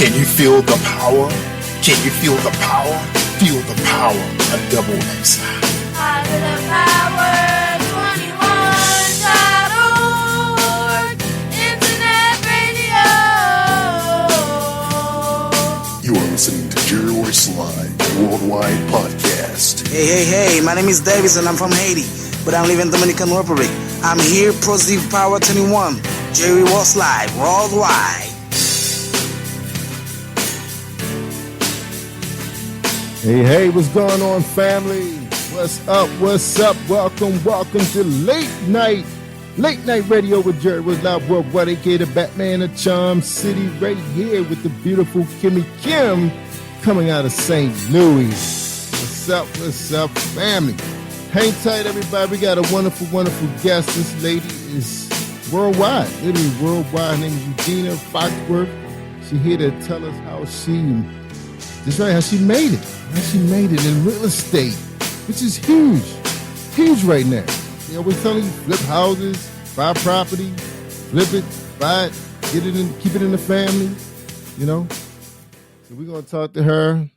Can you feel the power? Can you feel the power? Feel the power of double XI. Positive Power 21.org Internet Radio. You are listening to Jerry Royce Live Worldwide Podcast. Hey, my name is Davis and I'm from Haiti, but I live in Dominican Republic. I'm here, Positive Power 21, Jerry Royce Live Worldwide. Hey, what's going on, family? What's up? Welcome to Late Night Radio with Jerry Royce Live Worldwide, aka the Batman of Charm City, right here with the beautiful Kimmie Kim coming out of St. Louis. What's up, family? Hang tight, everybody. We got a wonderful guest. This lady is worldwide, literally worldwide. Her name is Eugenia Foxworth. She's here to tell us how she made it. How she made it in real estate, which is huge right now. You know, we're telling you, flip houses, buy property, flip it, buy it, get it in, keep it in the family, you know. So we're going to talk to her.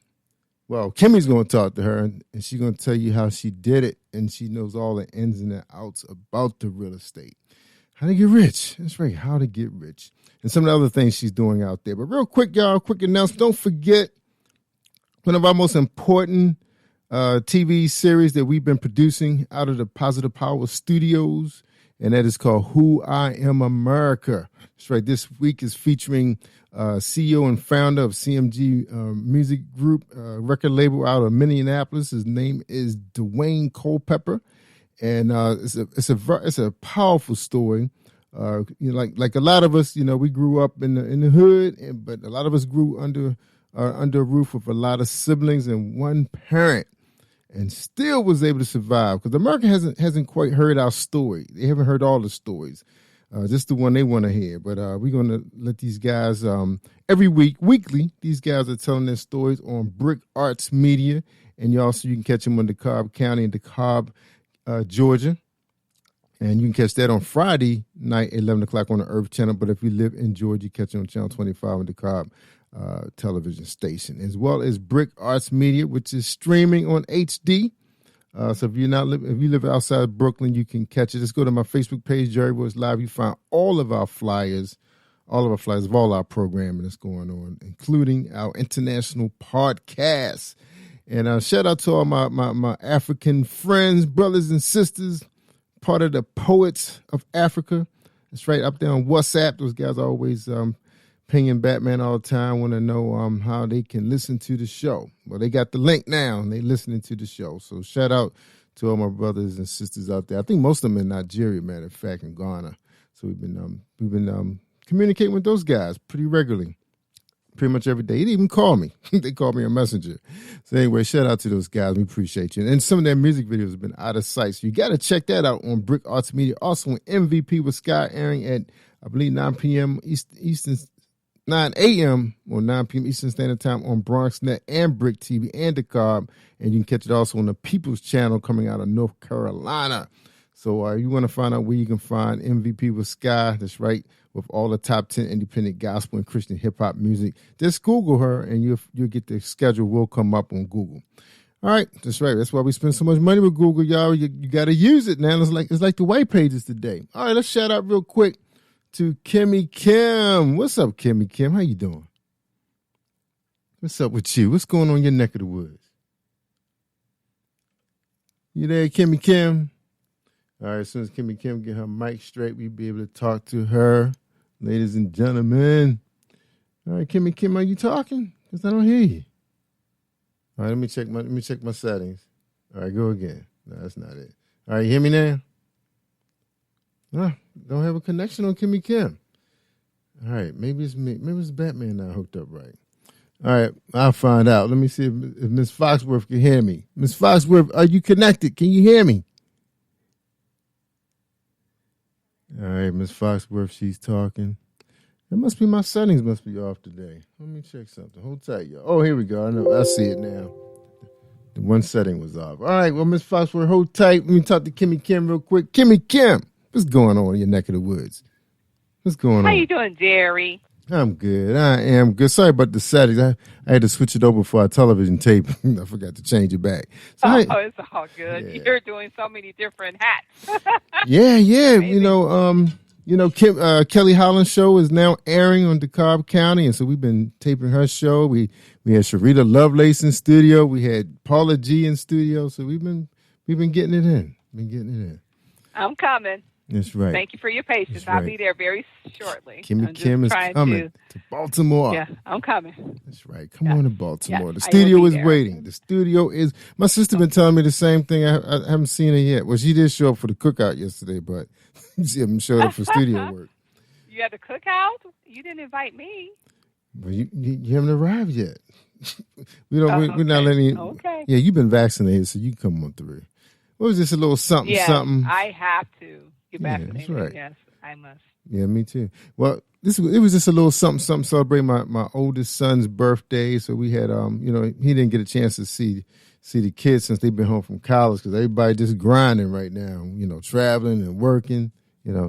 Well, Kimmie's going to talk to her, and she's going to tell you how she did it, and she knows all the ins and the outs about the real estate. How to get rich. That's right, how to get rich. And some of the other things she's doing out there. But real quick, y'all, quick announcement. Don't forget, one of our most important TV series that we've been producing out of the Positive Power Studios, and that is called Who I Am America. That's right. This week is featuring CEO and founder of CMG Music Group, record label out of Minneapolis. His name is Dwayne Culpepper, and it's a powerful story. You know, like a lot of us, you know, we grew up in the hood, but a lot of us grew under a roof with a lot of siblings and one parent, and still was able to survive, because America hasn't quite heard our story. They haven't heard all the stories, just the one they want to hear. But we're going to let these guys every weekly. These guys are telling their stories on Brick Arts Media, and you can catch them on DeKalb County in DeKalb, Georgia. And you can catch that on Friday night, 11 o'clock on the Earth Channel. But if you live in Georgia, you catch it on Channel 25 on DeKalb television station, as well as Brick Arts Media, which is streaming on HD. So if you live outside Brooklyn, you can catch it. Just go to my Facebook page, Jerry Royce Live. You find all of our flyers of all our programming that's going on, including our international podcasts. And shout out to all my African friends, brothers and sisters, part of the Poets of Africa. That's right, up there on WhatsApp. Those guys are always pinging Batman all the time, want to know how they can listen to the show. Well, they got the link now, and they listening to the show. So shout out to all my brothers and sisters out there. I think most of them in Nigeria, matter of fact, in Ghana. So we've been communicating with those guys pretty regularly, pretty much every day. They even call me. They call me a messenger. So anyway, shout out to those guys. We appreciate you. And some of their music videos have been out of sight, so you got to check that out on Brick Arts Media. Also on MVP with Sky, airing at, I believe, 9 p.m. Eastern 9 a.m. or 9 p.m. Eastern Standard Time on BronxNet and Brick TV and DeKalb. And you can catch it also on the People's Channel coming out of North Carolina. So you want to find out where you can find MVP with Sky. That's right, with all the top 10 independent gospel and Christian hip-hop music. Just Google her, and you'll get the schedule will come up on Google. All right, that's right. That's why we spend so much money with Google, y'all. You got to use it now. It's like the white pages today. All right, let's shout out real quick to Kimmie Kim. What's up, Kimmie Kim? How you doing? What's up with you? What's going on in your neck of the woods? You there, Kimmie Kim? All right, as soon as Kimmie Kim get her mic straight, we'll be able to talk to her. Ladies and gentlemen. All right, Kimmie Kim, are you talking? Because I don't hear you. All right, let me check my settings. All right, go again. No, that's not it. All right, you hear me now? Don't have a connection on Kimmie Kim. All right, maybe it's me. Maybe it's Batman not hooked up right. All right, I'll find out. Let me see if Miss Foxworth can hear me. Miss Foxworth, are you connected? Can you hear me? All right, Miss Foxworth, she's talking. It must be my settings must be off today. Let me check something. Hold tight, y'all. Oh, here we go. I know. I see it now. The one setting was off. All right, well, Miss Foxworth, hold tight. Let me talk to Kimmie Kim real quick. Kimmie Kim. What's going on in your neck of the woods? What's going on? How you doing, Jerry? I'm good. I am good. Sorry about the settings. I had to switch it over for our television tape. I forgot to change it back. So Oh, it's all good. yeah, You're doing so many different hats. yeah. Amazing. Kelly Holland's show is now airing on DeKalb County, and so we've been taping her show. We had Sharita Lovelace in studio. We had Paula G in studio. So we've been getting it in. I'm coming. That's right. Thank you for your patience. Right. I'll be there very shortly. Kimmie Kim is coming to Baltimore. Yeah, I'm coming. That's right. Come on to Baltimore. Yes, the studio is there. waiting. The studio is. My sister been telling me the same thing. I haven't seen her yet. Well, she did show up for the cookout yesterday, but she hasn't showed up for studio work. You had the cookout? You didn't invite me. Well, you haven't arrived yet. We're not letting you. Okay. Yeah, you've been vaccinated, so you can come on through. What was this? A little something, something? I have to get vaccinated. That's right. Yes, I must. Yeah, me too. Well, it was just a little something celebrating my oldest son's birthday. So we had he didn't get a chance to see the kids since they've been home from college because everybody just grinding right now. Traveling and working.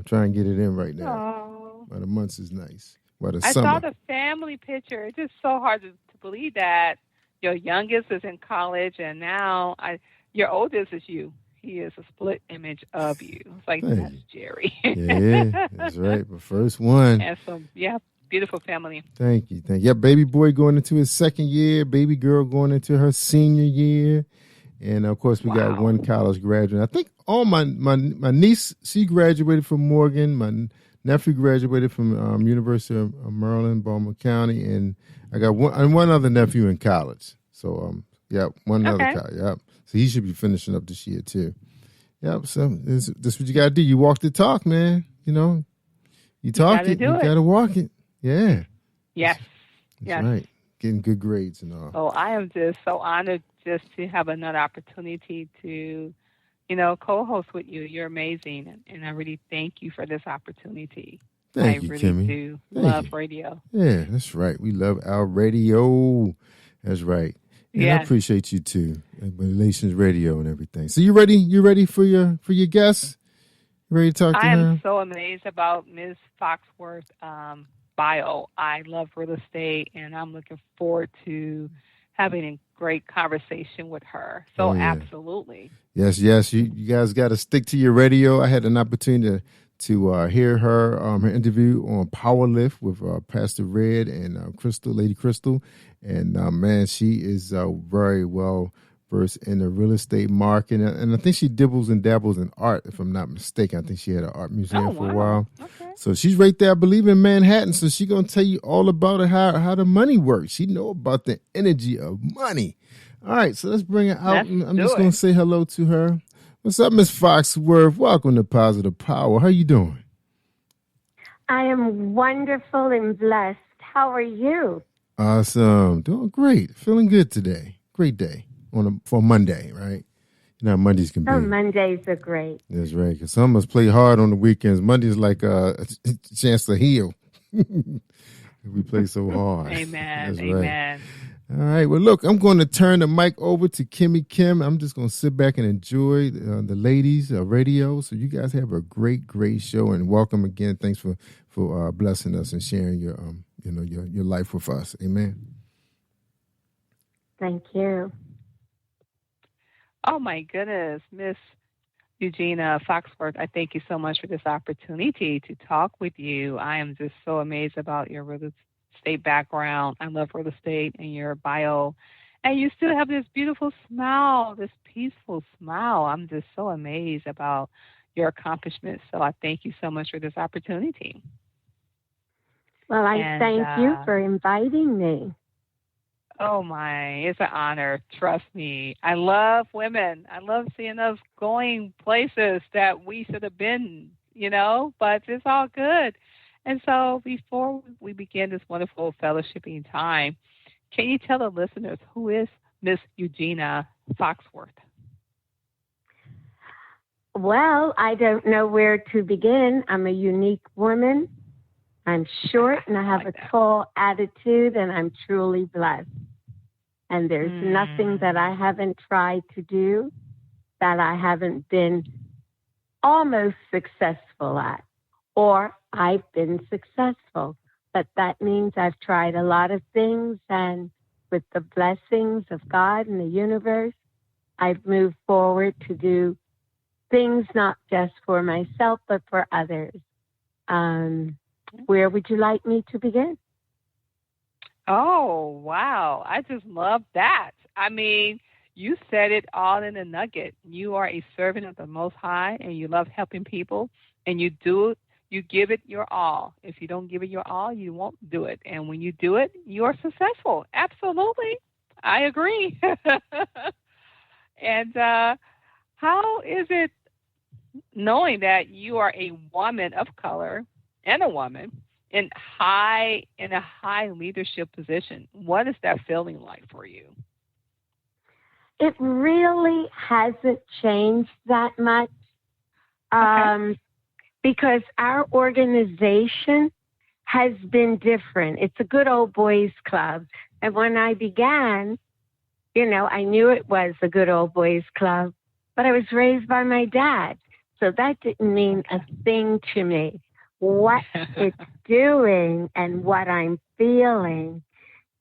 Trying to get it in right now. Oh. But the months is nice. But I summer. saw the family picture. It's just so hard to believe that your youngest is in college and now your oldest is you. He is a split image of you. It's like, Thank that's you. Jerry. Yeah, that's right. The first one. And so, beautiful family. Thank you. Yeah, baby boy going into his second year, baby girl going into her senior year. And, of course, we got one college graduate. I think all my niece, she graduated from Morgan. My nephew graduated from University of Maryland, Baltimore County. And I got one other nephew in college. So, one other college. Yep. So he should be finishing up this year, too. Yep. So this is what you got to do. You walk the talk, man. You talk it. You got to walk it. Yeah. Yes. That's right. Getting good grades and all. So I am just so honored just to have another opportunity to, co-host with you. You're amazing. And I really thank you for this opportunity. Thank you, really Kimmie. do Thank love you. radio. Yeah, that's right. We love our radio. That's right. And yes. I appreciate you too. Relations Radio and everything. So you ready? You ready for your guests? You ready to talk to her? I am so amazed about Ms. Foxworth bio. I love real estate and I'm looking forward to having a great conversation with her. So absolutely. Yes. You guys got to stick to your radio. I had an opportunity to hear her interview on Power Lift with Pastor Red and Lady Crystal. And, man, she is very well versed in the real estate market. And I think she dibbles and dabbles in art, if I'm not mistaken. I think she had an art museum for a while. Okay. So she's right there, I believe, in Manhattan. So she's going to tell you all about it, how the money works. She know about the energy of money. All right, so let's bring her out. I'm just going to say hello to her. What's up, Miss Foxworth? Welcome to Positive Power. How you doing? I am wonderful and blessed. How are you? Awesome. Doing great. Feeling good today. Great day for Monday, right? Mondays can be. Oh, Mondays are great. That's right, because some of us play hard on the weekends. Monday's like a chance to heal. We play so hard. Amen. That's Amen. Right. All right. Well, look, I'm going to turn the mic over to Kimmie Kim. I'm just going to sit back and enjoy the ladies' radio. So you guys have a great, great show, and welcome again. Thanks for blessing us and sharing your your life with us. Amen. Thank you. Oh my goodness, Miss Eugenia Foxworth, I thank you so much for this opportunity to talk with you. I am just so amazed about your real estate background. I love real estate and your bio. And you still have this beautiful smile, this peaceful smile. I'm just so amazed about your accomplishments. So I thank you so much for this opportunity. Well, I thank you for inviting me. Oh, it's an honor. Trust me. I love women. I love seeing us going places that we should have been, but it's all good. And so before we begin this wonderful fellowshipping time, can you tell the listeners who is Miss Eugenia Foxworth? Well, I don't know where to begin. I'm a unique woman. I'm short and I have a tall attitude, and I'm truly blessed. And there's nothing that I haven't tried to do that I haven't been almost successful at, or I've been successful. but that means I've tried a lot of things, and with the blessings of God and the universe, I've moved forward to do things not just for myself, but for others. Where would you like me to begin? Oh, wow. I just love that. I mean, you said it all in a nugget. You are a servant of the Most High, and you love helping people, and you do it. You give it your all. If you don't give it your all, you won't do it. And when you do it, you are successful. Absolutely. I agree. And how is it knowing that you are a woman of color and a woman in a high leadership position? What is that feeling like for you? It really hasn't changed that much. Because our organization has been different. It's a good old boys club. And when I began, I knew it was a good old boys club, but I was raised by my dad. So that didn't mean a thing to me. What it's doing and what I'm feeling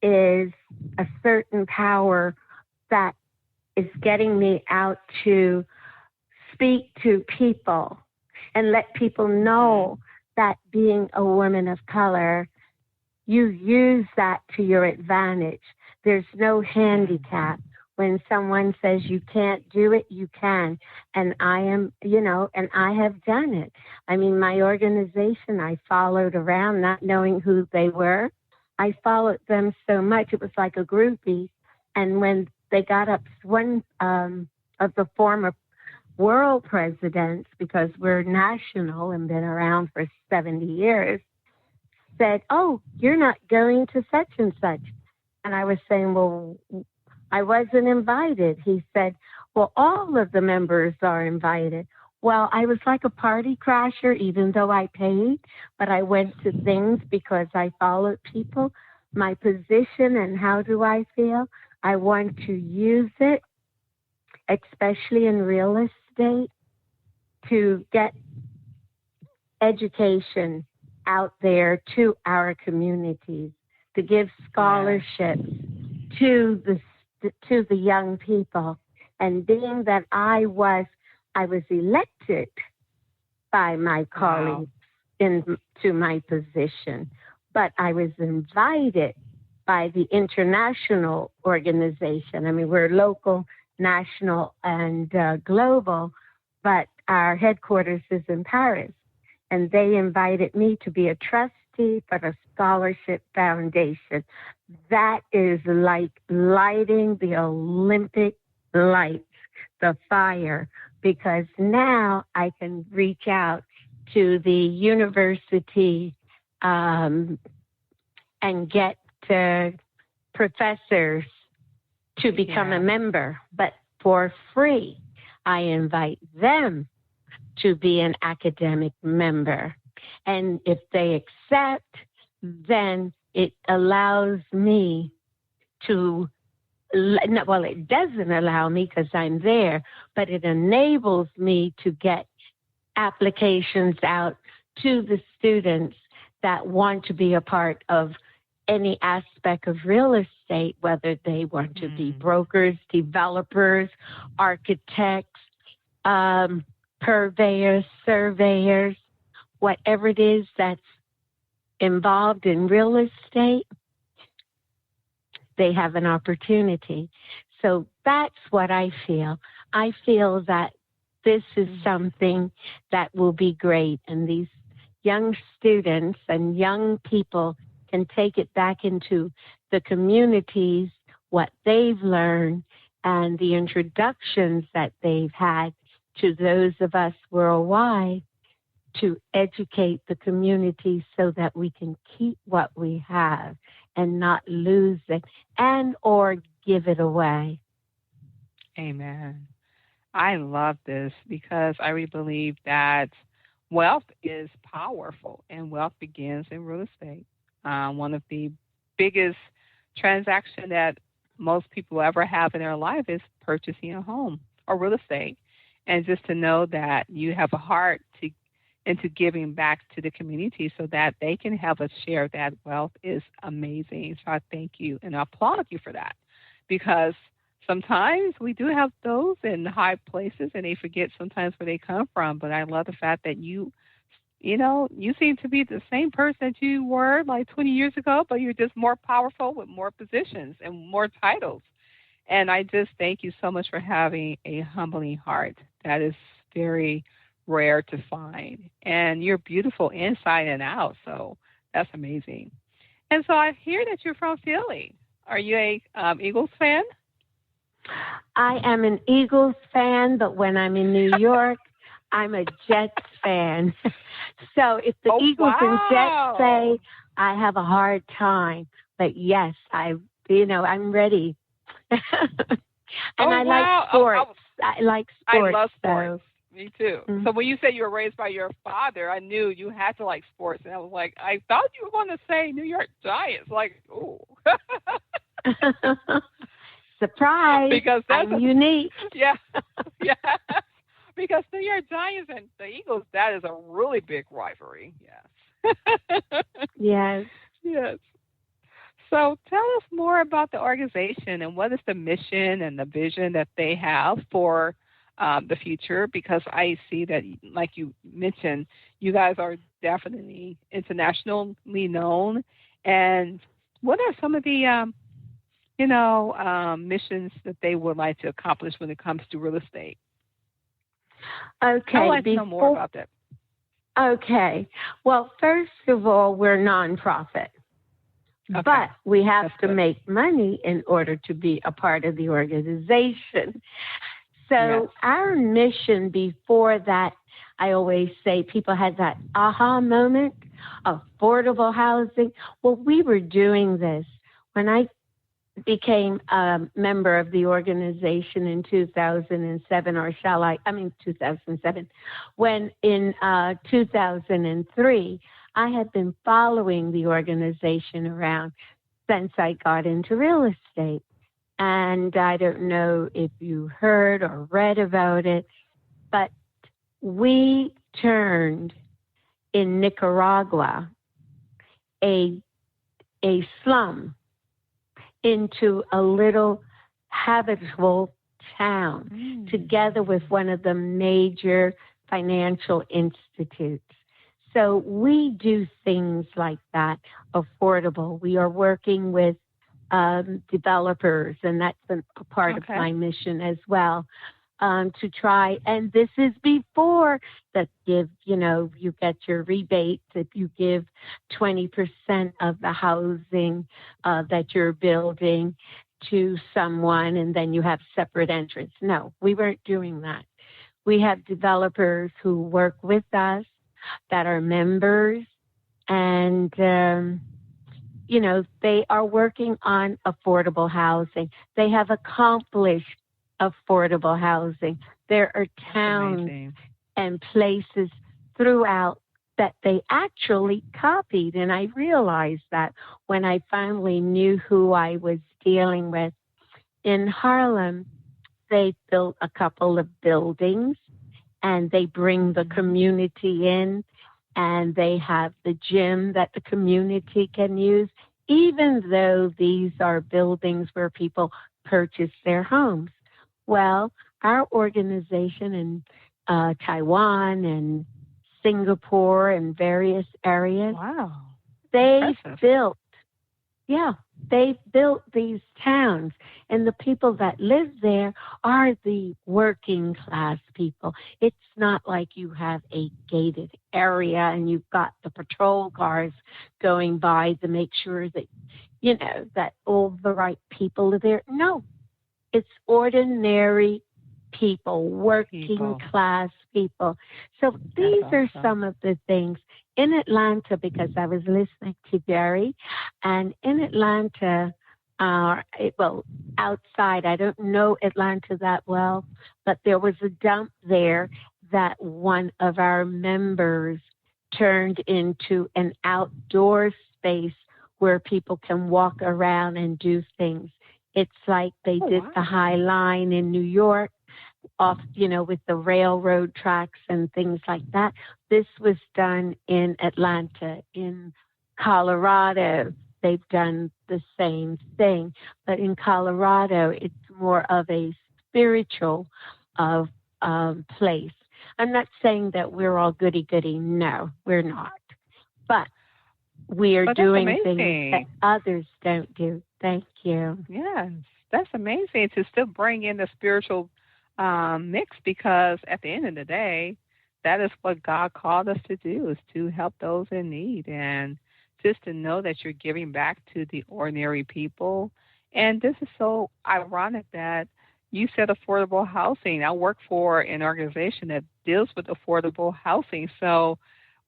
is a certain power that is getting me out to speak to people and let people know that being a woman of color, you use that to your advantage. There's no handicap. When someone says you can't do it, you can. And I am, and I have done it. I mean, my organization, I followed around not knowing who they were. I followed them so much. It was like a groupie. And when they got up, one of the former world presidents, because we're national and been around for 70 years, said, "Oh, you're not going to such and such." And I was saying, "Well, I wasn't invited." He said, "Well, all of the members are invited." Well, I was like a party crasher, even though I paid, but I went to things because I followed people, my position, and how do I feel? I want to use it, especially in real estate, to get education out there to our communities, to give scholarships to the young people. And being that I was elected by my colleagues into my position, but I was invited by the international organization. I mean, we're local, national, and global, but our headquarters is in Paris. And they invited me to be a trustee for the Scholarship Foundation. That is like lighting the Olympic lights, the fire, because now I can reach out to the university and get professors to become a member, but for free. I invite them to be an academic member. And if they accept, then it allows me to, well, it doesn't allow me because I'm there, but it enables me to get applications out to the students that want to be a part of any aspect of real estate, whether they want to be brokers, developers, architects, purveyors, surveyors, whatever it is that's involved in real estate, they have an opportunity. So that's what I feel. I feel that this is something that will be great, and these young students and young people can take it back into the communities, what they've learned, and the introductions that they've had to those of us worldwide to educate the community so that we can keep what we have and not lose it and or give it away. Amen. I love this because I really believe that wealth is powerful and wealth begins in real estate. One of the biggest transactions that most people ever have in their life is purchasing a home or real estate. And just to know that you have a heart to into giving back to the community so that they can have a share of that wealth is amazing. So I thank you and I applaud you for that, because sometimes we do have those in high places and they forget sometimes where they come from. But I love the fact that you seem to be the same person that you were like 20 years ago, but you're just more powerful with more positions and more titles. And I just thank you so much for having a humbling heart. That is very rare to find. And you're beautiful inside and out, so that's amazing. And so I hear that you're from Philly. Are you a Eagles fan? I am an Eagles fan, but when I'm in New York, I'm a Jets fan. So if the Eagles and Jets say, I have a hard time. But yes, I'm ready. And I like sports. I like sports. I love sports. So. Me too. Mm-hmm. So when you said you were raised by your father, I knew you had to like sports. And I was like, I thought you were going to say New York Giants. Like, ooh. Surprise. Because I'm unique. Yeah. Yeah. Because New York Giants and the Eagles, that is a really big rivalry. Yes. Yes. Yes. So tell us more about the organization and what is the mission and the vision that they have for the future, because I see that, like you mentioned, you guys are definitely internationally known. And what are some of the, missions that they would like to accomplish when it comes to real estate? Okay. I'd like to know more about that. Okay. Well, first of all, we're nonprofit. Okay. But we have to make money in order to be a part of the organization. So our mission before that, I always say people had that aha moment, affordable housing. Well, we were doing this when I became a member of the organization in 2007, 2007, when in 2003, I had been following the organization around since I got into real estate. And I don't know if you heard or read about it, but we turned in Nicaragua a slum into a little habitable town together with one of the major financial institutes. So we do things like that, affordable. We are working with developers, and that's a part of my mission as well, to try. And this is before that you get your rebates if you give 20% of the housing that you're building to someone, and then you have separate entrance. No, we weren't doing that. We have developers who work with us that are members, and they are working on affordable housing. They have accomplished affordable housing. There are towns and places throughout that they actually copied. And I realized that when I finally knew who I was dealing with. In Harlem, they built a couple of buildings, and they bring the community in, and they have the gym that the community can use, even though these are buildings where people purchase their homes. Well, our organization in Taiwan and Singapore and various areas, they built these towns, and the people that live there are the working class people. It's not like you have a gated area and you've got the patrol cars going by to make sure that, that all the right people are there. No, it's ordinary people, working class people. So these are some of the things. In Atlanta, because I was listening to Jerry, and in Atlanta, outside, I don't know Atlanta that well, but there was a dump there that one of our members turned into an outdoor space where people can walk around and do things. It's like they did the High Line in New York, off, with the railroad tracks and things like that. this was done in Atlanta, in Colorado. They've done the same thing, but in Colorado, it's more of a spiritual place. I'm not saying that we're all goody-goody. No, we're not. But we are doing things that others don't do. Thank you. Yes, that's amazing to still bring in the spiritual mix, because at the end of the day, that is what God called us to do, is to help those in need, and just to know that you're giving back to the ordinary people. And this is so ironic that you said affordable housing. I work for an organization that deals with affordable housing. So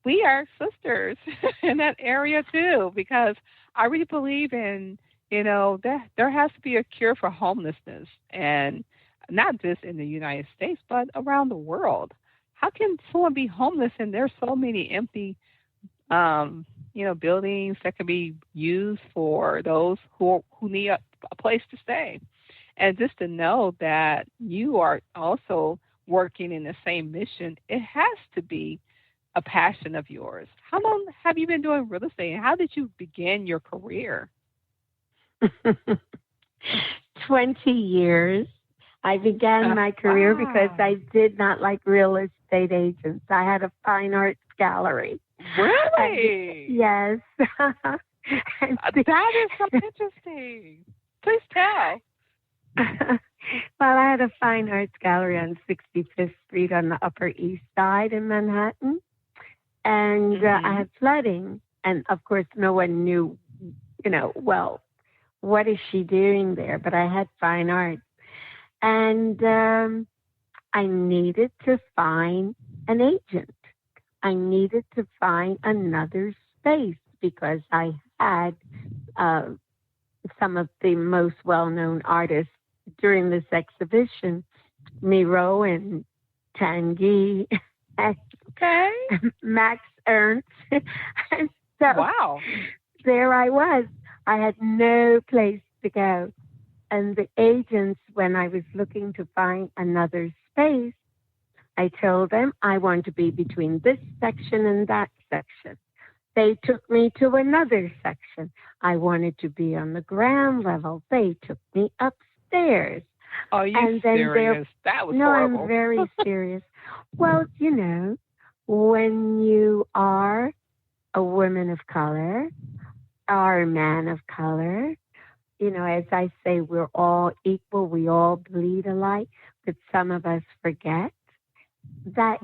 we are sisters in that area too, because I really believe in, that there has to be a cure for homelessness, and not just in the United States, but around the world. How can someone be homeless and there's so many empty, buildings that can be used for those who need a place to stay? And just to know that you are also working in the same mission, it has to be a passion of yours. How long have you been doing real estate, and how did you begin your career? 20 years. I began my career because I did not like real estate agents. I had a fine arts gallery. Really? Yes. That is so interesting. Please tell. Well, I had a fine arts gallery on 65th Street on the Upper East Side in Manhattan. And I had flooding. And, of course, no one knew, what is she doing there? But I had fine arts. And I needed to find an agent. I needed to find another space because I had some of the most well-known artists during this exhibition, Miro and Tanguy, and Max Ernst. And so wow. There I was. I had no place to go. And the agents, when I was looking to find another space, I told them I want to be between this section and that section. They took me to another section. I wanted to be on the ground level. They took me upstairs. Are you serious? That was horrible. No, I'm very serious. Well, when you are a woman of color or a man of color, as I say, we're all equal. We all bleed alike. But some of us forget that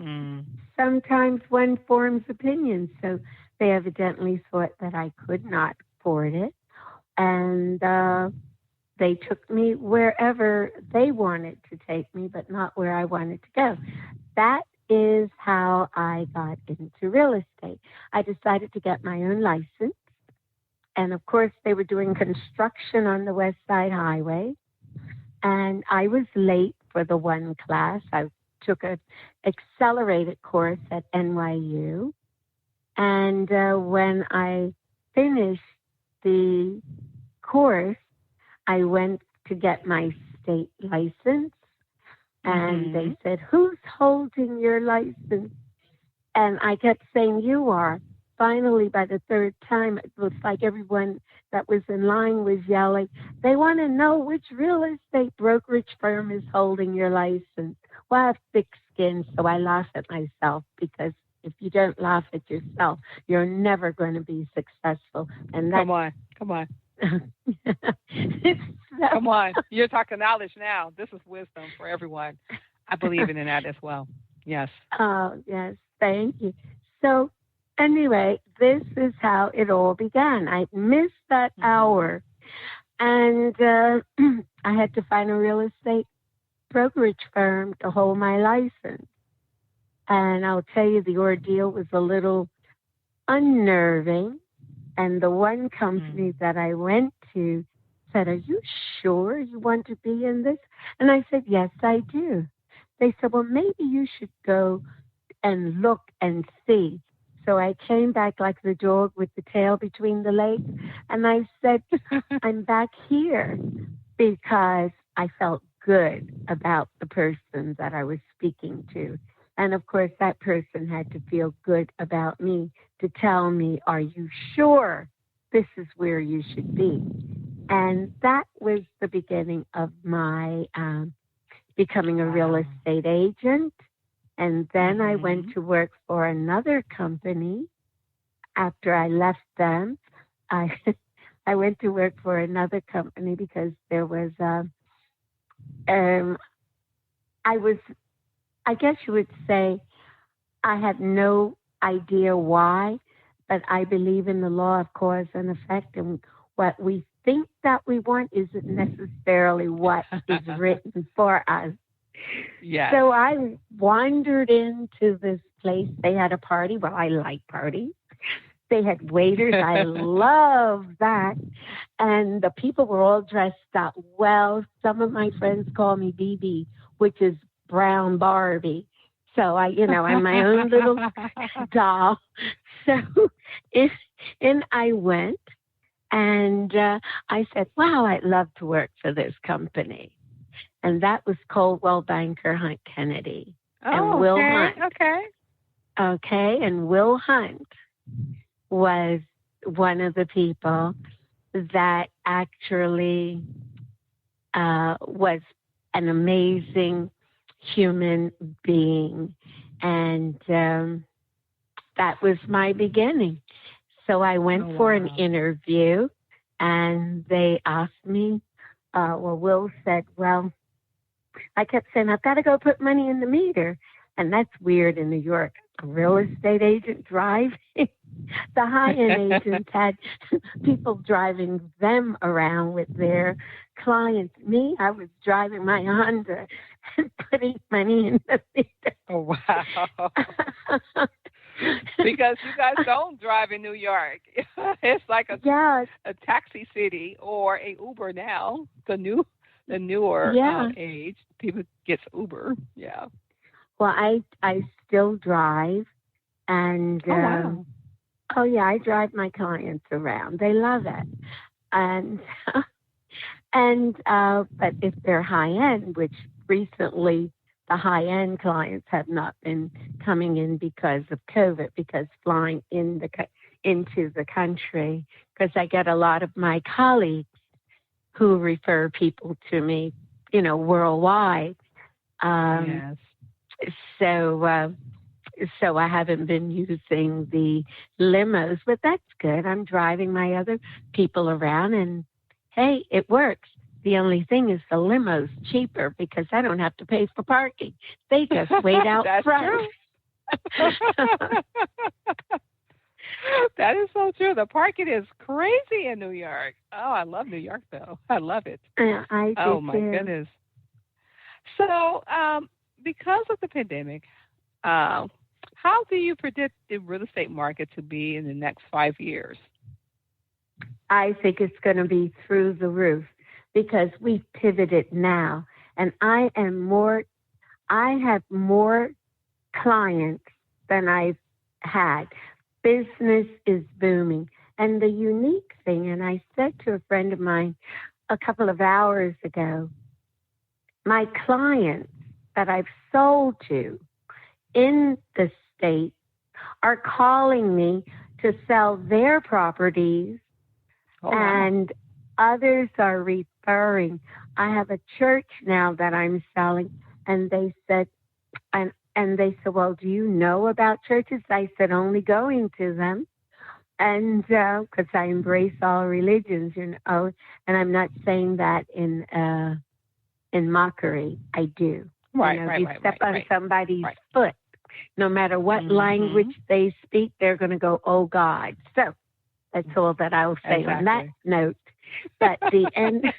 sometimes one forms opinions. So they evidently thought that I could not afford it. And they took me wherever they wanted to take me, but not where I wanted to go. That is how I got into real estate. I decided to get my own license. And, of course, they were doing construction on the West Side Highway. And I was late for the one class. I took an accelerated course at NYU. And when I finished the course, I went to get my state license. And they said, "Who's holding your license?" And I kept saying, "You are." Finally, by the third time, it was like everyone that was in line was yelling, "They want to know which real estate brokerage firm is holding your license." Well, I have thick skin, so I laugh at myself, because if you don't laugh at yourself, you're never going to be successful. And Come on. Come on. You're talking knowledge now. This is wisdom for everyone. I believe in that as well. Yes. Oh, yes. Thank you. So, anyway, this is how it all began. I missed that hour, and I had to find a real estate brokerage firm to hold my license. And I'll tell you, the ordeal was a little unnerving. And the one company that I went to said, "Are you sure you want to be in this?" And I said, "Yes, I do." They said, "Well, maybe you should go and look and see." So I came back like the dog with the tail between the legs. And I said, "I'm back here," because I felt good about the person that I was speaking to. And of course, that person had to feel good about me to tell me, are you sure this is where you should be? And that was the beginning of my becoming a real estate agent. And then I went to work for another company. After I left them, I went to work for another company because there was, I guess you would say, I had no idea why, but I believe in the law of cause and effect, and what we think that we want isn't necessarily what is written for us. Yes. So I wandered into this place. They had a party. Well, I like parties. They had waiters. I love that. And the people were all dressed up well. Some of my friends call me BB, which is Brown Barbie. So I'm my own little doll. So in I went, and I said, wow, I'd love to work for this company. And that was Coldwell Banker Hunt Kennedy. And Will Hunt. Okay, and Will Hunt was one of the people that actually was an amazing human being. And that was my beginning. So I went for an interview, and they asked me, Will said, well, I kept saying, I've got to go put money in the meter. And that's weird in New York. A real estate agent driving. The high-end agents had people driving them around with their clients. Me, I was driving my Honda and putting money in the meter. Oh, wow. Because you guys don't drive in New York. It's like a taxi city or a Uber now. The newer age, people gets Uber. Yeah. Well, I still drive, and I drive my clients around. They love it, and but if they're high end, which recently the high end clients have not been coming in because of COVID, because flying into the country, because I get a lot of my colleagues who refer people to me, worldwide. Yes. So I haven't been using the limos, but that's good. I'm driving my other people around, and hey, it works. The only thing is the limo's cheaper because I don't have to pay for parking. They just wait out front. That's true. That is so true. The parking is crazy in New York. Oh, I love New York, though. I love it. I do oh, my too. goodness. So, because of the pandemic, how do you predict the real estate market to be in the next 5 years? I think it's going to be through the roof because we've pivoted now. And I have more clients than I've had. Business is booming. And the unique thing, and I said to a friend of mine a couple of hours ago, my clients that I've sold to in the state are calling me to sell their properties, and others are referring. I have a church now that I'm selling, and they said, and they said, well, do you know about churches? I said, only going to them. And because I embrace all religions, and I'm not saying that in mockery. I do. You step on somebody's foot, no matter what language they speak, they're going to go, oh God. So that's all that I'll say on that note. But the end,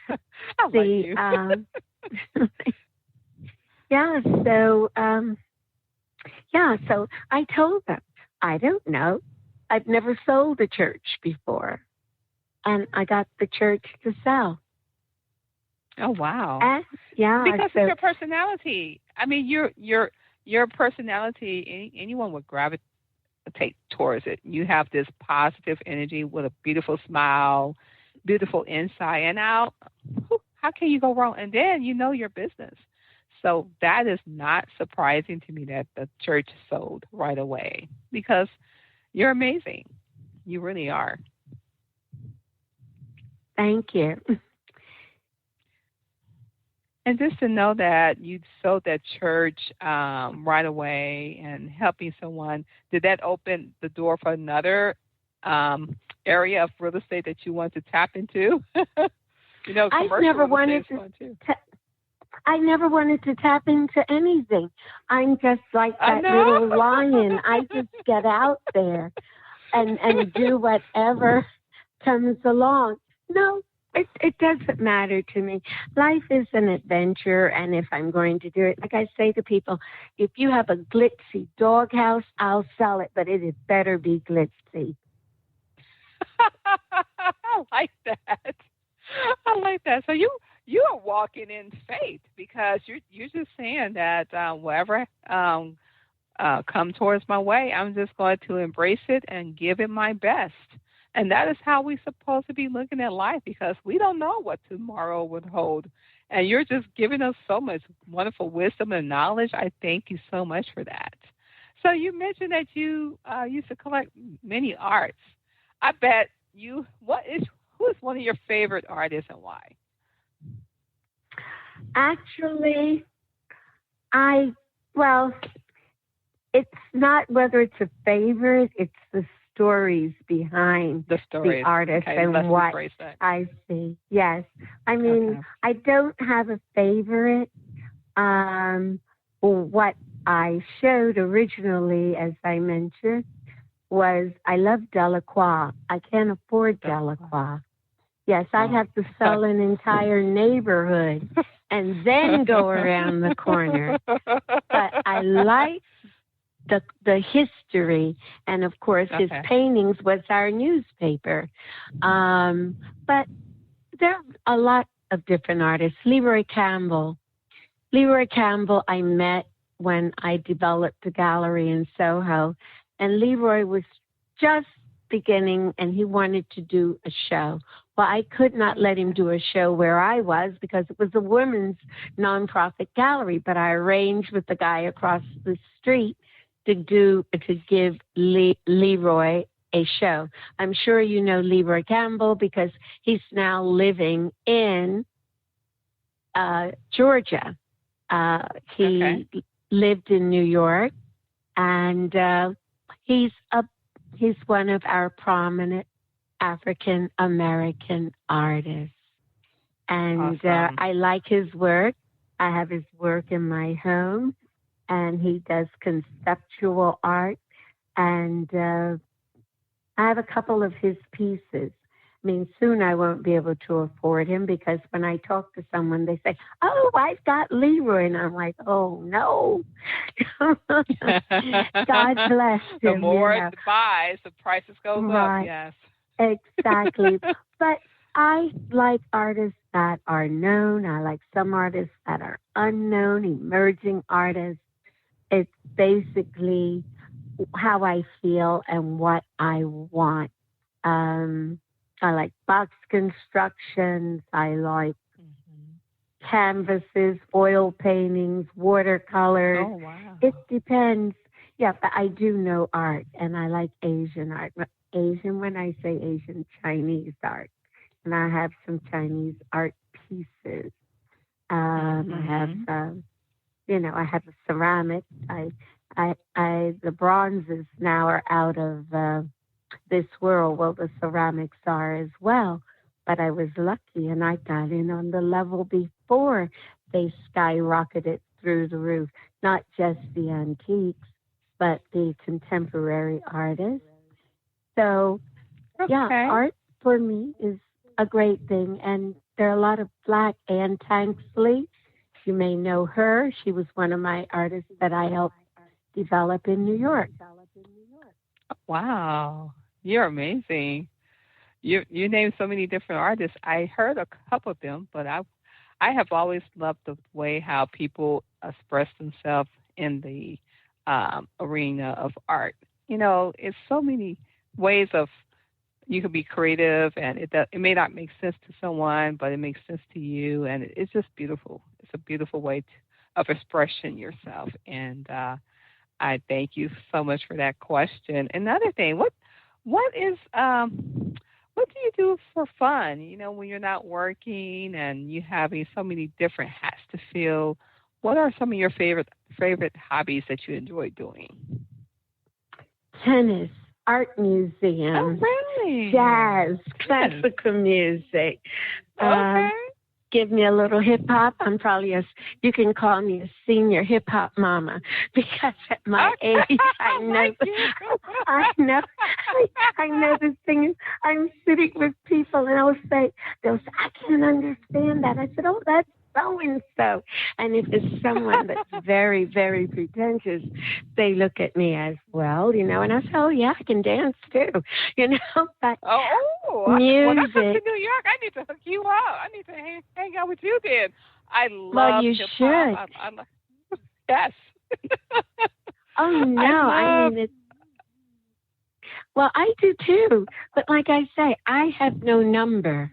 so I told them, I don't know. I've never sold a church before. And I got the church to sell. Oh, wow. Because of your personality. I mean, your personality, anyone would gravitate towards it. You have this positive energy with a beautiful smile, beautiful inside and out. How can you go wrong? And then you know your business. So that is not surprising to me that the church sold right away because you're amazing. You really are. Thank you. And just to know that you sold that church right away and helping someone, did that open the door for another area of real estate that you want to tap into? Commercial real estate is fun too. I never wanted to tap into anything. I'm just like that little lion. I just get out there and do whatever comes along. No, it doesn't matter to me. Life is an adventure, and if I'm going to do it, like I say to people, if you have a glitzy doghouse, I'll sell it, but it had better be glitzy. I like that. I like that. So you are walking in faith because you're just saying that whatever come towards my way, I'm just going to embrace it and give it my best. And that is how we're supposed to be looking at life because we don't know what tomorrow would hold. And you're just giving us so much wonderful wisdom and knowledge. I thank you so much for that. So you mentioned that you used to collect many arts. I bet who is one of your favorite artists and why? Actually, it's not whether it's a favorite, it's the stories behind the artist and what I see. Yes. I mean, I don't have a favorite. What I showed originally, as I mentioned, was I love Delacroix. I can't afford Delacroix. Yes, I'd have to sell an entire neighborhood and then go around the corner. But I like the history, and of course his paintings was our newspaper. But there are a lot of different artists. Leroy Campbell I met when I developed the gallery in Soho, and Leroy was just beginning and he wanted to do a show. Well, I could not let him do a show where I was because it was a women's nonprofit gallery, but I arranged with the guy across the street to give Leroy a show. I'm sure you know Leroy Campbell because he's now living in Georgia. He lived in New York, and he's one of our prominent African American artists. And I like his work. I have his work in my home, and he does conceptual art. And I have a couple of his pieces. I mean, soon I won't be able to afford him because when I talk to someone, they say, "Oh, I've got Leroy." And I'm like, "Oh, no." God bless him. The more it buys, the prices go up, yes. Exactly. But I like artists that are known. I like some artists that are unknown, emerging artists. It's basically how I feel and what I want. I like box constructions. I like canvases, oil paintings, watercolors. Oh, wow. It depends. Yeah, but I do know art, and I like Asian art. Asian, when I say Asian, Chinese art. And I have some Chinese art pieces. I have, I have a ceramic. The bronzes now are out of this world. Well, the ceramics are as well. But I was lucky, and I got in on the level before they skyrocketed through the roof. Not just the antiques, but the contemporary artists. So, art for me is a great thing. And there are a lot of Black Anne Tanksley. You may know her. She was one of my artists that I helped develop in New York. Wow. You're amazing. You named so many different artists. I heard a couple of them, but I have always loved the way how people express themselves in the arena of art. It's so many ways of you can be creative, and it may not make sense to someone, but it makes sense to you, and it's just beautiful. It's a beautiful way of expressing yourself. And I thank you so much for that question. Another thing, what is what do you do for fun? You know, when you're not working and you having so many different hats to fill, what are some of your favorite hobbies that you enjoy doing? Tennis, art Oh, museums, really? jazz, Yes. classical music. Okay. Give me a little hip hop. I'm probably you can call me a senior hip hop mama because at my age, I know, Thank you. I know the thing is, I'm sitting with people and they'll say, I can't understand that. I said, oh, that's so and so. And if it's someone that's very, very pretentious, they look at me as well, you know, and I say, oh, yeah, I can dance too, you know, but Oh, when I come to music. New York, I need to hook you up. I need to hang out with you then. I Well, love you hip should. hop. I love, yes. Oh, no, I love. mean, well, I do too. But like I say, I have no number.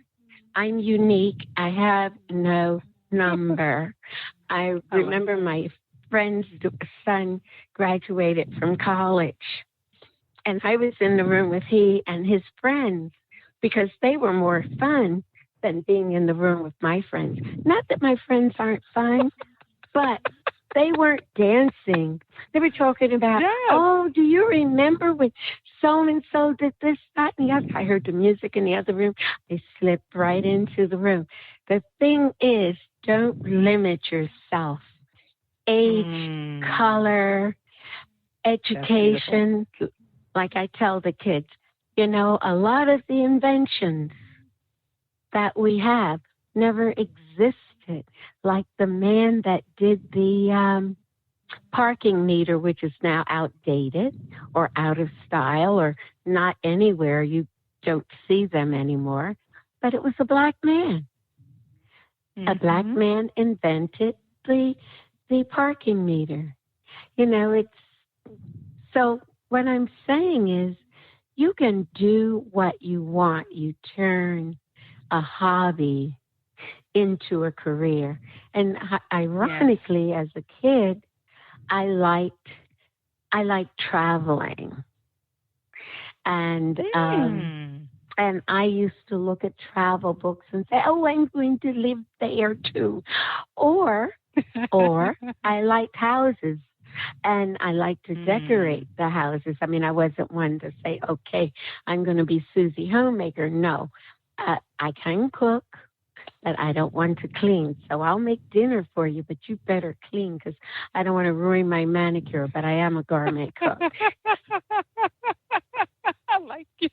I'm unique. I have no number. I I like remember my friend's son graduated from college, and I was in the room with he and his friends because they were more fun than being in the room with my friends. Not that my friends aren't fun, but they weren't dancing. They were talking about, yes. oh, do you remember when so-and-so did this, that, and the other? I heard the music in the other room. I slipped right into the room. The thing is, don't limit yourself. Age, color, education. Like I tell the kids, you know, a lot of the inventions that we have never existed. Like the man that did the parking meter, which is now outdated or out of style or not anywhere. You don't see them anymore. But it was a black man. A black man invented the parking meter. You know, it's so what I'm saying is you can do what you want. You turn a hobby into a career. And ironically, as a kid, I liked traveling. And and I used to look at travel books and say, oh, I'm going to live there too. Or I liked houses and I liked to decorate the houses. I mean, I wasn't one to say, okay, I'm going to be Susie Homemaker. No, I can cook, but I don't want to clean. So I'll make dinner for you, but you better clean because I don't want to ruin my manicure, but I am a gourmet cook. I like you.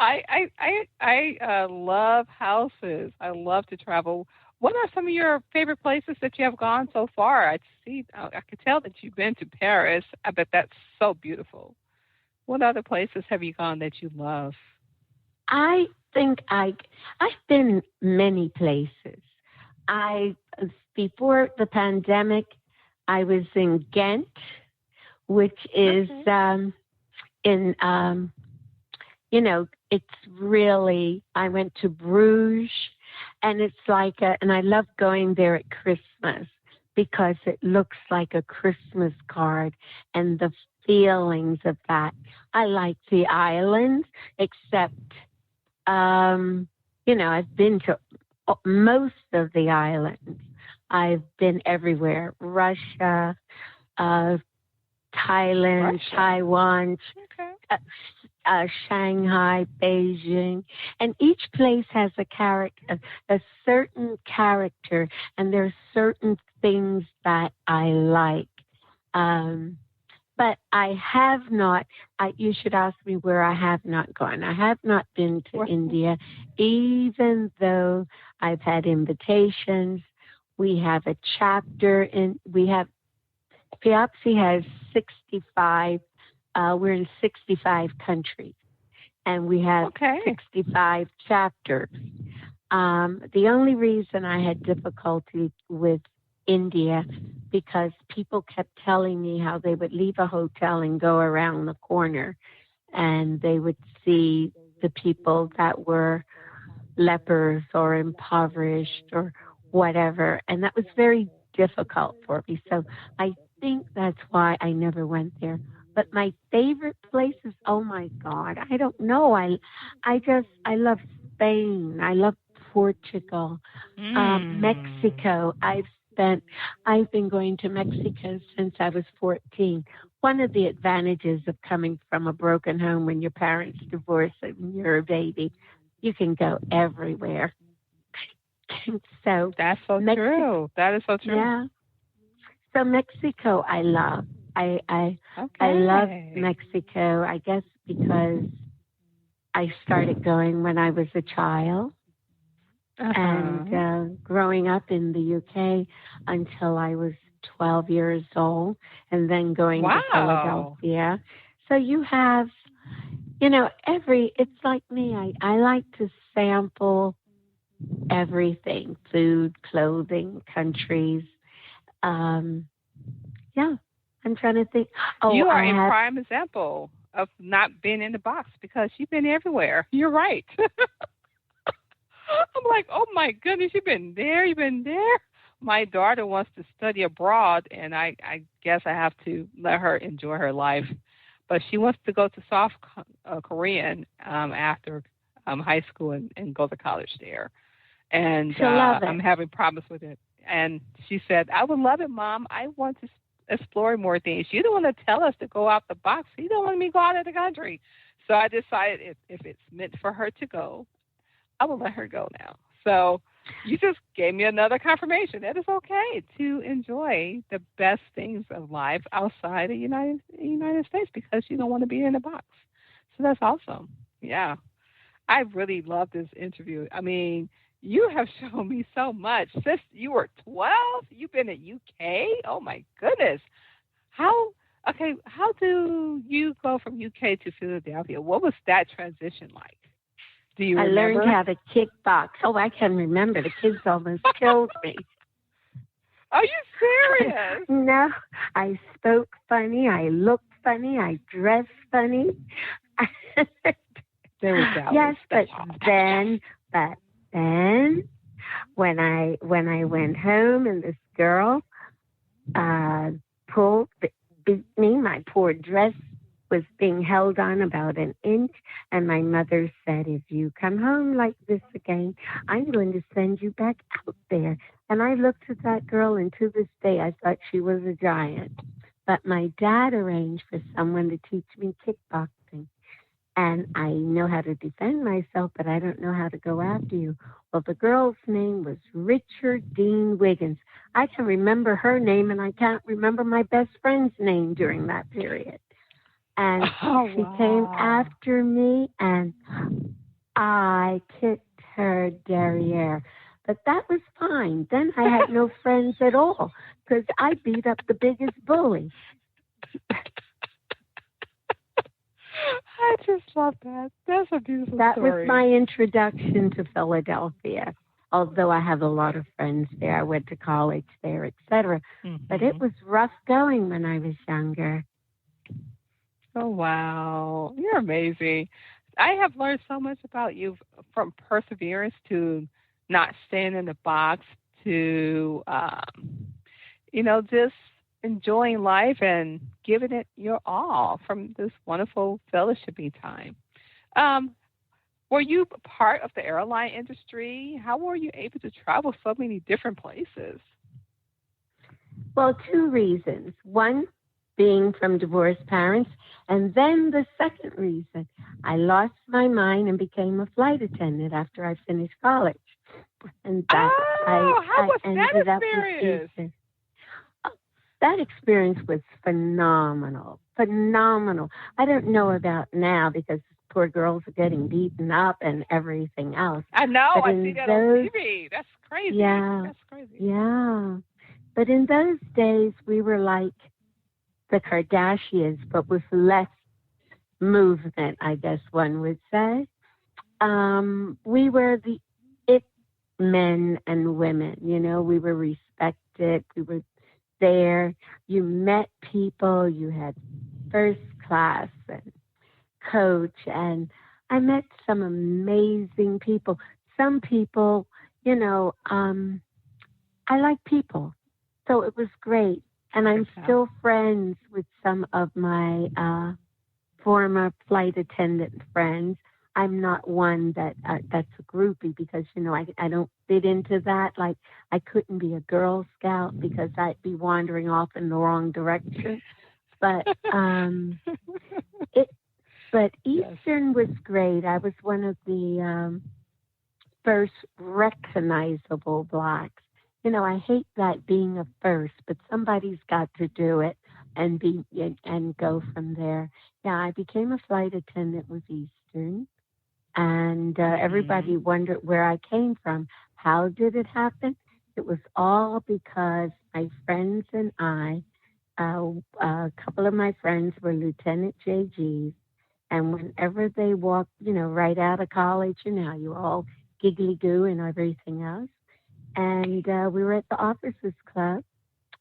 I love houses. I love to travel. What are some of your favorite places that you have gone so far? I could tell that you've been to Paris. I bet that's so beautiful. What other places have you gone that you love? I think I've been many places. Before the pandemic, I was in Ghent, which is you know, it's really, I went to Bruges, and it's like and I love going there at Christmas because it looks like a Christmas card and the feelings of that. I like the islands, except, you know, I've been to most of the islands. I've been everywhere. Russia, Thailand, Taiwan, Shanghai, Beijing, and each place has a character, a certain character, and there's certain things that I like. But I have not. You should ask me where I have not gone. I have not been to India, even though I've had invitations. We have a chapter FIAPSI has 65. We're in 65 countries, and we have 65 chapters. The only reason I had difficulty with India because people kept telling me how they would leave a hotel and go around the corner, and they would see the people that were lepers or impoverished or whatever, and that was very difficult for me. So I think that's why I never went there. But my favorite places, oh my God, I don't know. I love Spain. I love Portugal, Mexico. I've been going to Mexico since I was 14. One of the advantages of coming from a broken home when your parents divorce and you're a baby, you can go everywhere. So that's so true. That is so true. Yeah. So Mexico, I love. I Okay. love Mexico. I guess because I started going when I was a child, and growing up in the UK until I was 12 years old, and then going to Philadelphia. So you have, it's like me. I like to sample everything: food, clothing, countries. Yeah, I'm trying to think. Oh, you are a prime example of not being in the box because you've been everywhere. You're right. I'm like, oh my goodness, you've been there. My daughter wants to study abroad, and I guess I have to let her enjoy her life. But she wants to go to South Korean after high school and go to college there. And I'm having problems with it. And she said, I would love it, Mom. I want to explore more things. You don't want to tell us to go out the box. You don't want me to go out of the country. So I decided if it's meant for her to go, I will let her go now. So you just gave me another confirmation that it's okay to enjoy the best things of life outside the United States because you don't want to be in a box. So that's awesome. Yeah. I really love this interview. I mean, you have shown me so much. Since you were 12, you've been in UK? Oh, my goodness. How do you go from UK to Philadelphia? What was that transition like? Do you remember? I learned how to kickbox. Oh, I can remember. The kids almost killed me. Are you serious? No, I spoke funny. I looked funny. I dressed funny. There was that. Yes, but then when I went home and this girl beat me, my poor dress was being held on about an inch, and my mother said, if you come home like this again, I'm going to send you back out there. And I looked at that girl, and to this day, I thought she was a giant. But my dad arranged for someone to teach me kickboxing. And I know how to defend myself, but I don't know how to go after you. Well, the girl's name was Richard Dean Wiggins. I can remember her name, and I can't remember my best friend's name during that period. And she came after me, and I kicked her derriere. But that was fine. Then I had no friends at all because I beat up the biggest bully. I just love that. That's a beautiful story. That was my introduction to Philadelphia. Although I have a lot of friends there. I went to college there, etc. Mm-hmm. But it was rough going when I was younger. Oh, wow. You're amazing. I have learned so much about you, from perseverance to not staying in the box to, just enjoying life and giving it your all from this wonderful fellowshipping time. Were you part of the airline industry? How were you able to travel so many different places? Well, two reasons. One, being from divorced parents, and then the second reason, I lost my mind and became a flight attendant after I finished college. And that how was that experience? That experience was phenomenal. Phenomenal. I don't know about now because poor girls are getting beaten up and everything else. I know. I see that on TV. That's crazy. Yeah. That's crazy. Yeah. But in those days, we were like the Kardashians, but with less movement, I guess one would say. We were the it men and women, we were respected. We were there. You met people. You had first class and coach. And I met some amazing people. Some people, I like people. So it was great. And I'm still friends with some of my former flight attendant friends. I'm not one that's a groupie because, I don't fit into that. Like, I couldn't be a Girl Scout because I'd be wandering off in the wrong direction. But Eastern was great. I was one of the first recognizable Blacks. I hate that being a first, but somebody's got to do it and go from there. Yeah, I became a flight attendant with Eastern, and everybody wondered where I came from. How did it happen? It was all because my friends and I, a couple of my friends were Lieutenant JGs, and whenever they walked, right out of college, how you all giggly goo and everything else. And we were at the officers club,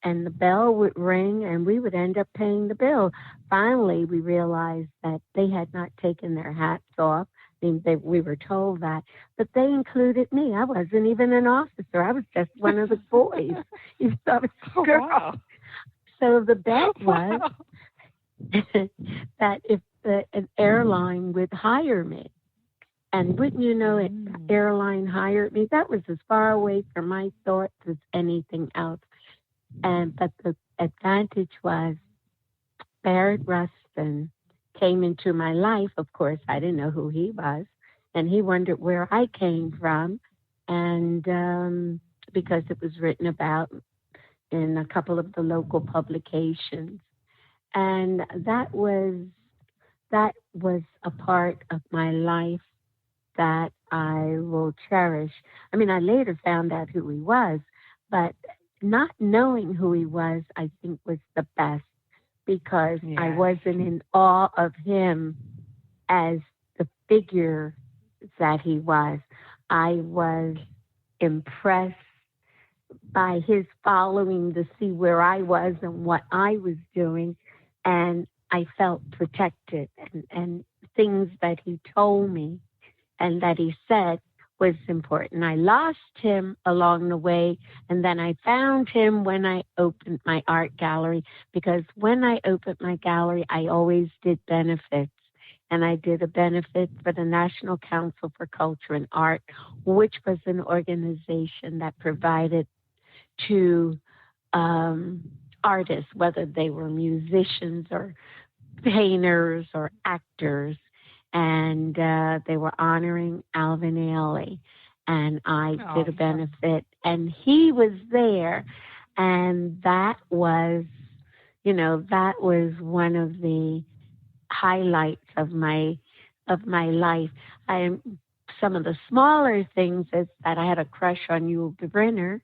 and the bell would ring, and we would end up paying the bill. Finally, we realized that they had not taken their hats off. I mean, we were told that, but they included me. I wasn't even an officer. I was just one of the boys, even though I was a girl. Wow. So the bet was that if an airline would hire me, and wouldn't you know it, airline hired me. That was as far away from my thoughts as anything else. But the advantage was Barrett Rustin came into my life. Of course, I didn't know who he was. And he wondered where I came from. And because it was written about in a couple of the local publications. And that was a part of my life that I will cherish. I mean, I later found out who he was, but not knowing who he was, I think, was the best because I wasn't in awe of him as the figure that he was. I was impressed by his following to see where I was and what I was doing, and I felt protected, and things that he told me and that he said was important. I lost him along the way, and then I found him when I opened my art gallery, because when I opened my gallery, I always did benefits. And I did a benefit for the National Council for Culture and Art, which was an organization that provided to artists, whether they were musicians or painters or actors, and they were honoring Alvin Ailey, and I did a benefit, and he was there, and that was one of the highlights of my life. Some of the smaller things is that I had a crush on Yul Brynner,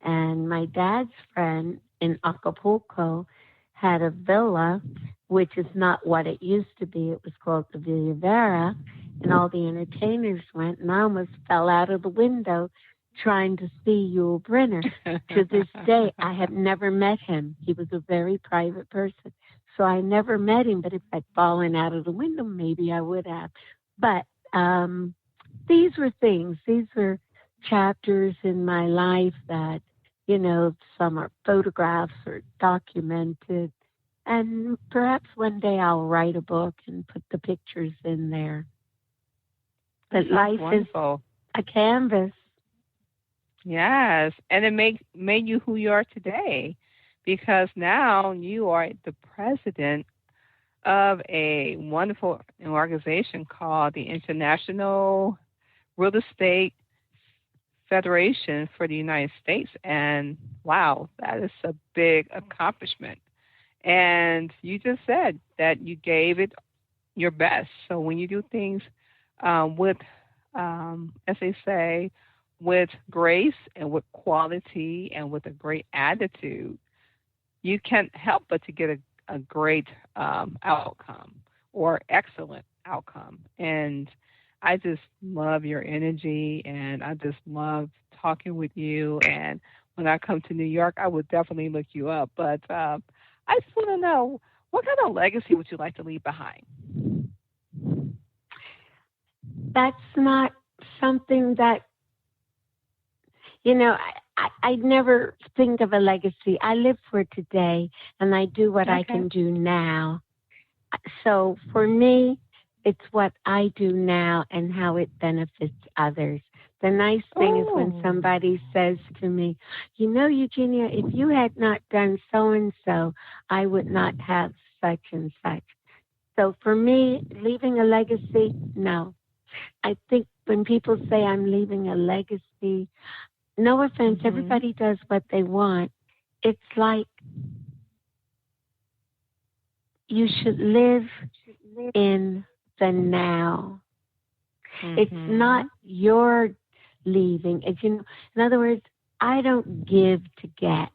and my dad's friend in Acapulco had a villa, which is not what it used to be. It was called the Villa Vera, and all the entertainers went, and I almost fell out of the window trying to see Yul Brynner. To this day, I have never met him. He was a very private person, so I never met him, but if I'd fallen out of the window, maybe I would have. But these were chapters in my life that, some are photographs or documented. And perhaps one day I'll write a book and put the pictures in there. But life wonderful. Is a canvas. Yes, and it made you who you are today, because now you are the president of a wonderful organization called the International Real Estate Federation for the United States. And wow, that is a big accomplishment. And you just said that you gave it your best. So when you do things with, as they say, with grace and with quality and with a great attitude, you can't help but to get a great outcome or excellent outcome. And I just love your energy, and I just love talking with you. And when I come to New York, I would definitely look you up. But I just want to know, what kind of legacy would you like to leave behind? That's not something that, I never think of a legacy. I live for today, and I do what I can do now. So for me, it's what I do now and how it benefits others. The nice thing is when somebody says to me, you know, Eugenia, if you had not done so and so, I would not have such and such. So for me, leaving a legacy, no. I think when people say I'm leaving a legacy, no offense, everybody does what they want. It's like you should live in the now. It's not your leaving. It's, you know, in other words, I don't give to get.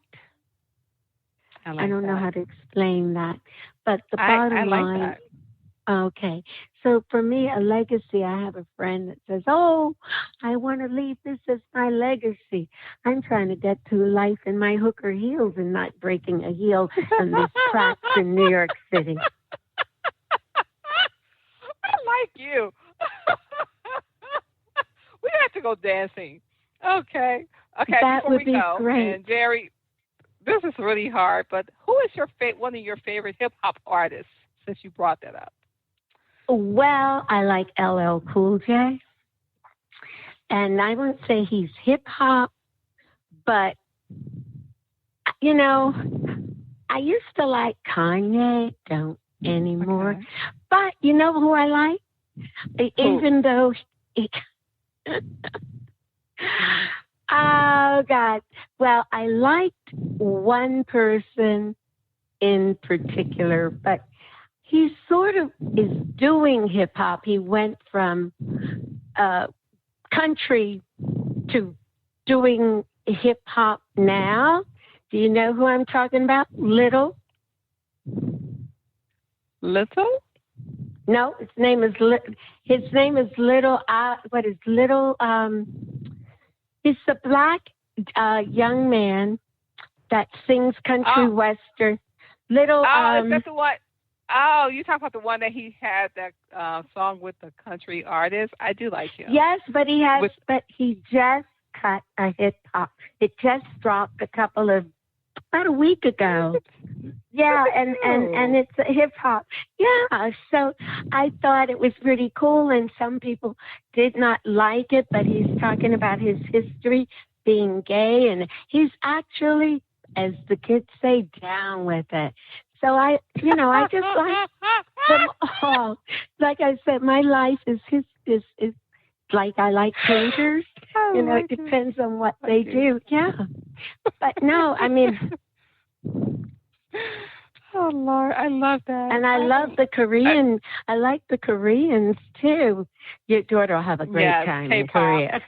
I don't know how to explain that. But the bottom line. That. Okay. So for me, a legacy, I have a friend that says, oh, I want to leave this as my legacy. I'm trying to get through life in my hooker heels and not breaking a heel on these tracks in New York City. I like you. We have to go dancing. Okay. That before would we be go, great. And Jerry, this is really hard, but who is one of your favorite hip-hop artists, since you brought that up? Well, I like LL Cool J. And I wouldn't say he's hip-hop, but, you know, I used to like Kanye, don't anymore. Okay. But you know who I like? Even though... Oh, God. Well, I liked one person in particular, but he sort of is doing hip-hop. He went from country to doing hip-hop now. Do you know who I'm talking about? Little? Little? No, his name is Little. What is Little? He's a black young man that sings country western. Little. Is that the one? Oh, you talk about the one that he had that song with the country artist. I do like him. Yes, but but he just cut a hip hop. It just dropped about a week ago. Yeah, and it's a hip hop. Yeah, so I thought it was pretty cool, and some people did not like it, but he's talking about his history being gay, and he's actually, as the kids say, down with it. So I just like them all. Like I said, my life is like I like painters. It depends on what they do. Yeah, but no, I mean. Oh Lord, I love that. And I love the Korean. I like the Koreans too. Your daughter will have a great time in Korea.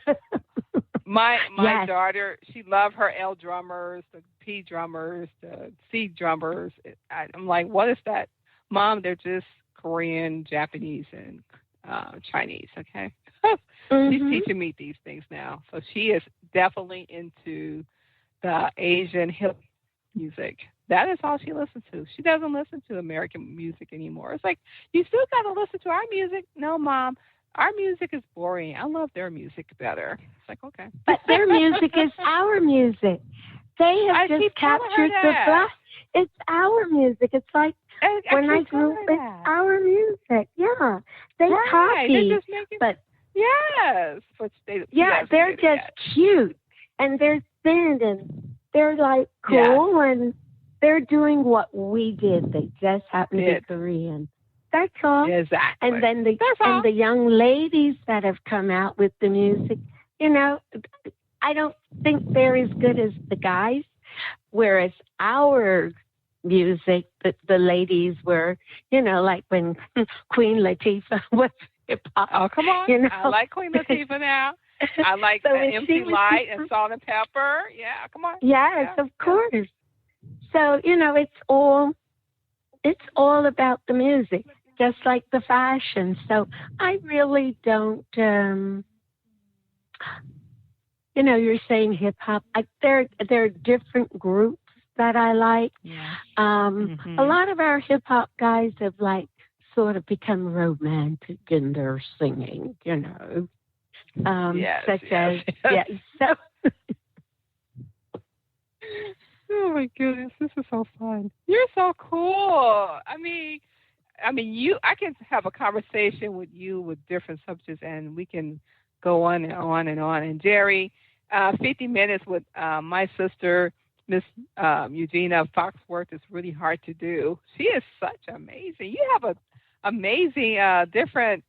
My daughter, she loved her L drummers, the P drummers, the C drummers. I'm like, what is that, Mom? They're just Korean, Japanese, and Chinese. Okay, she's teaching me these things now, so she is definitely into the Asian hip music. That is all she listens to. She doesn't listen to American music anymore. It's like, you still got to listen to our music. No, Mom, our music is boring. I love their music better. It's like, okay. But their music is our music. They have just captured the black. It's our music. It's like when I grew up, it's our music. Yeah. They copy. They're just making, but yes. But they're just cute. And they're thin and they're like cool and they're doing what we did. They just happen to be Korean. That's all. Exactly. And then the young ladies that have come out with the music, I don't think they're as good as the guys. Whereas our music, the ladies were, like when Queen Latifah was hip hop. Oh, come on. I like Queen Latifah now. I like MC Light and Salt and Pepper. Yeah, come on. Yes, of course. So, it's all about the music, just like the fashion. So I really don't, you're saying hip hop. There are different groups that I like. Yeah. A lot of our hip hop guys have sort of become romantic in their singing, such as. So Oh my goodness, this is so fun. You're so cool. I can have a conversation with you with different subjects, and we can go on and on and on. And Jerry, 50 minutes with my sister, Miss Eugenia Foxworth, is really hard to do. She is such amazing. You have a amazing different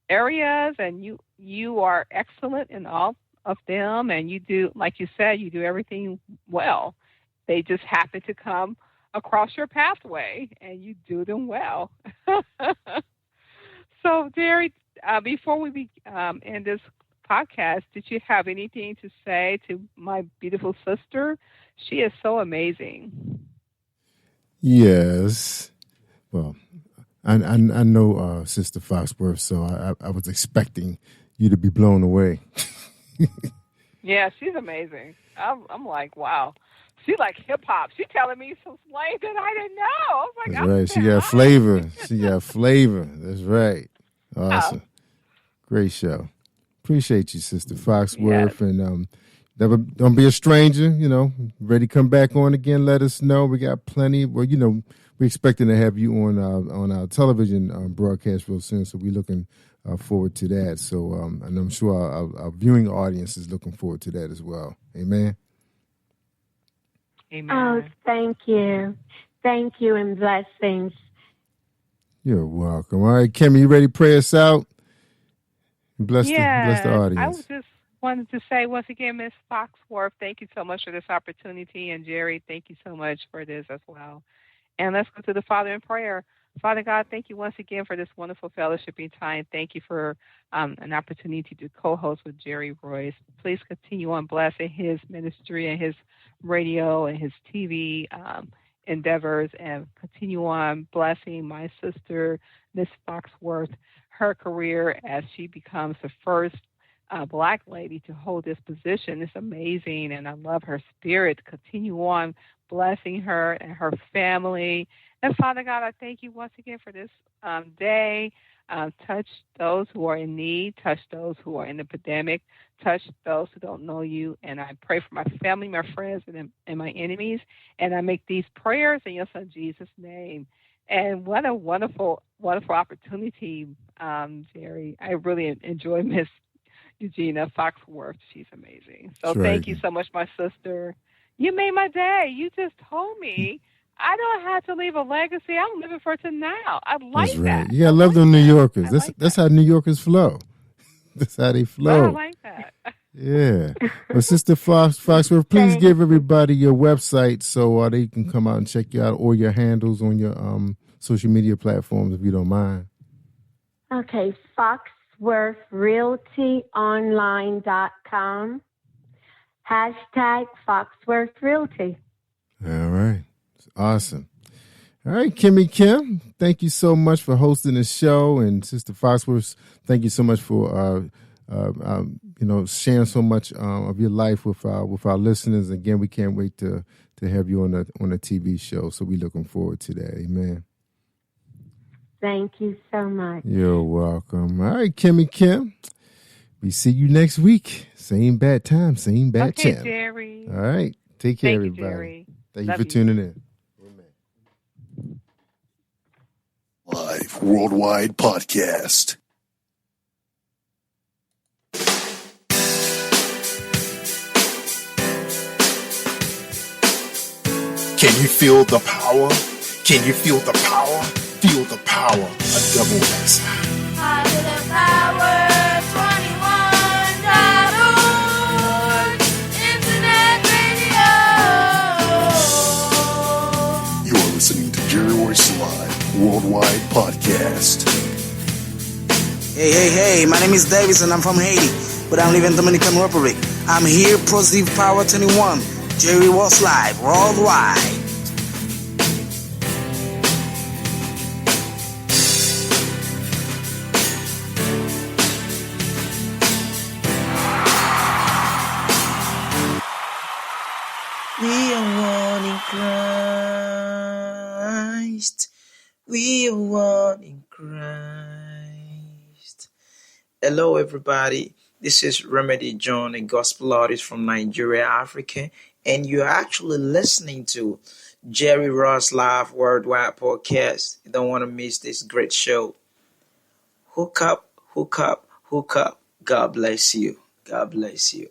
areas, and you are excellent in all of them. And you do, like you said, you do everything well. They just happen to come across your pathway, and you do them well. So, Jerry, before we end this podcast, did you have anything to say to my beautiful sister? She is so amazing. Yes. Well, I know Sister Foxworth, so I was expecting you to be blown away. Yeah, she's amazing. I'm like, wow. She like hip hop. She telling me some slang that I didn't know. I was like, That's right. She got flavor. She got flavor. That's right. Awesome. Great show. Appreciate you, Sister Foxworth. Yes. And never don't be a stranger. Ready to come back on again. Let us know. We got plenty. Well, we're expecting to have you on our television broadcast real soon. So we're looking forward to that. So and I'm sure our viewing audience is looking forward to that as well. Amen. Amen. Oh, thank you. Thank you and blessings. You're welcome. All right, Kimmie, you ready to pray us out? Bless the audience. I just wanted to say once again, Miss Foxworth, thank you so much for this opportunity. And Jerry, thank you so much for this as well. And let's go to the Father in prayer. Father God, thank you once again for this wonderful fellowshipping time. Thank you for an opportunity to co-host with Jerry Royce. Please continue on blessing his ministry and his radio and his TV endeavors, and continue on blessing my sister, Miss Foxworth, her career as she becomes the first Black lady to hold this position. It's amazing, and I love her spirit. Continue on blessing her and her family. And Father God, I thank you once again for this day. Touch those who are in need. Touch those who are in the epidemic. Touch those who don't know you. And I pray for my family, my friends, and my enemies. And I make these prayers in your son Jesus' name. And what a wonderful, wonderful opportunity, Jerry. I really enjoy Miss Eugenia Foxworth. She's amazing. So thank you so much, my sister. You made my day. You just told me I don't have to leave a legacy. I'm living for tonight. I like that. That's right. Yeah, I love them New Yorkers. That's how New Yorkers flow. That's how they flow. I like that. Yeah. Well, Sister Foxworth, please give everybody your website so they can come out and check you out, or your handles on your social media platforms, if you don't mind. Okay, FoxworthRealtyOnline.com. #FoxworthRealty. All right. Awesome. All right, Kimmie Kim, thank you so much for hosting the show, and Sister Foxworth, thank you so much for sharing so much of your life with our listeners. Again, we can't wait to have you on a TV show, so we're looking forward to that. Amen. Thank you so much. You're welcome. All right, Kimmie Kim, we see you next week. Same bad time, same bad channel. Okay, Jerry. All right, take care, Thank everybody. You, Jerry. Thank you for tuning in. Live worldwide podcast. Can you feel the power? Can you feel the power? Feel the power of double X. Positive Power 21.org. Internet radio. You are listening to Jerry Royce Live Worldwide Podcast. Hey, my name is Davis and I'm from Haiti, but I live in Dominican Republic. I'm here, Positive Power 21, Jerry Royce Live Worldwide. We are one in Christ. We are one in Christ. Hello, everybody. This is Remedy John, a gospel artist from Nigeria, Africa, and you're actually listening to Jerry Ross Live Worldwide Podcast. You don't want to miss this great show. Hook up, hook up, hook up. God bless you. God bless you.